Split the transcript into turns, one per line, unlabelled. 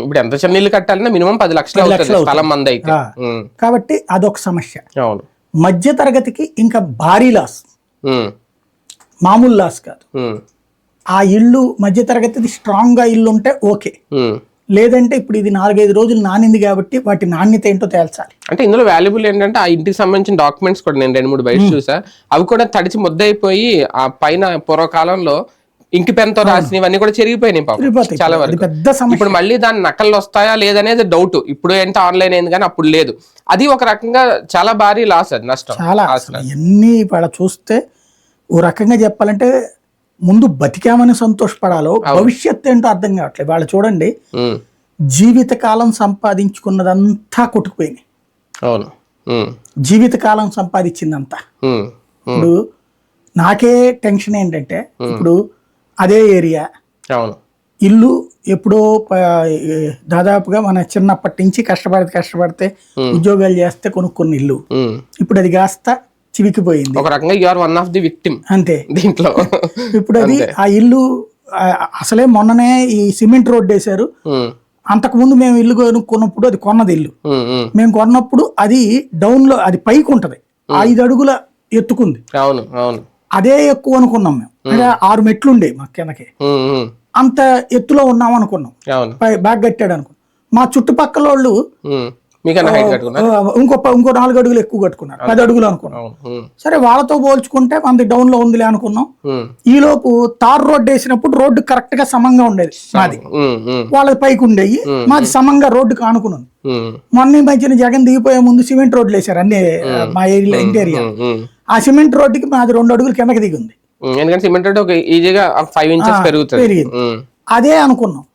ఇప్పుడు ఎంత చిన్న ఇల్లు కట్టాలన్నా మినిమం 10 లక్షలు అవుతుంది స్థలం మంది అయితే.
కాబట్టి అదొక సమస్య.
అవును.
మధ్య తరగతికి ఇంకా భారీ లాస్, మామూలు లాస్ కాదు. ఆ ఇల్లు మధ్య తరగతిది స్ట్రాంగ్ గా ఇల్లు ఉంటే ఓకే, లేదంటే ఇప్పుడు ఇది 4-5 రోజులు నానింది కాబట్టి వాటి నాణ్యత ఏంటో తేల్చాలి.
అంటే ఇందులో వాల్యుబుల్ ఏంటంటే ఆ ఇంటికి సంబంధించిన డాక్యుమెంట్స్ కూడా నేను 2-3 బయట చూసా, అవి కూడా తడిచి ముద్దయిపోయి ఆ పైన పూర్వకాలంలో ఇంకి పెన్తో రాసినవన్నీ కూడా చెరిగిపోయినాయి చాలా వరకు. ఇప్పుడు మళ్ళీ దాని నకళ్ళు వస్తాయా లేదనేది డౌట్. ఇప్పుడు ఏంటో ఆన్లైన్ అయింది కానీ అప్పుడు లేదు. అది ఒక రకంగా చాలా భారీ లాస్, అది నష్టం.
చాలా ఎన్ని వాళ్ళ చూస్తే ఓ రకంగా చెప్పాలంటే ముందు బతికామని సంతోషపడాలో భవిష్యత్తు ఏంటో అర్థం కావట్లేదు. వాళ్ళు చూడండి, జీవితకాలం సంపాదించుకున్నదంతా కొట్టుకుపోయినాయి.
అవును,
జీవితకాలం సంపాదించిందంతా. ఇప్పుడు నాకే టెన్షన్ ఏంటంటే, ఇప్పుడు అదే ఏరియా ఇల్లు ఎప్పుడో దాదాపుగా మన చిన్నప్పటి నుంచి కష్టపడితే ఉద్యోగాలు చేస్తే కొనుక్కున్న ఇల్లు ఇప్పుడు అది కాస్త చివికిపోయింది.
ఒక రకంగా you are one of the victim
అంతే
దీంట్లో.
ఇప్పుడు అది ఆ ఇల్లు అసలే మొన్ననే ఈ సిమెంట్ రోడ్ వేశారు. అంతకు ముందు మేము ఇల్లు కొనుక్కున్నప్పుడు అది కొన్నది ఇల్లు. మేము కొన్నప్పుడు అది డౌన్ లో, అది పైకి ఉంటది, 5 అడుగుల ఎత్తుకుంది.
అవును అవును, అదే
ఎక్కువ అనుకున్నాం మేము. అంటే 6 మెట్లు ఉండే మా కిందకి, అంత ఎత్తులో ఉన్నాం అనుకున్నాం, బాగా కట్టాడు అనుకున్నాం. మా చుట్టుపక్కల వాళ్ళు ఇంకో 4 అడుగులు ఎక్కువ కట్టుకున్నారు, 10 అడుగులు అనుకున్నాం. సరే వాళ్ళతో పోల్చుకుంటే మనది డౌన్ లో ఉందిలే అనుకున్నాం. ఈ లోపు తార్ రోడ్డు వేసినప్పుడు రోడ్డు కరెక్ట్ గా సమంగా ఉండేది మాది, వాళ్ళది పైకి ఉండేవి, మాది సమంగా రోడ్డు కానుకున్నాం. మొన్న ఈ మధ్యన జగన్ దిగిపోయే ముందు సిమెంట్ రోడ్లు వేశారు అన్ని మా ఏరియా ఇంటీరియర్. ఆ సిమెంట్ రోడ్డుకి మాది 2 అడుగులు కిందకి దిగి ఉంది.
ఎందుకంటే సిమెంట్ రోడ్డు ఈజీగా 5 ఇంచెస్ పెరిగింది.
అదే అనుకున్నాం.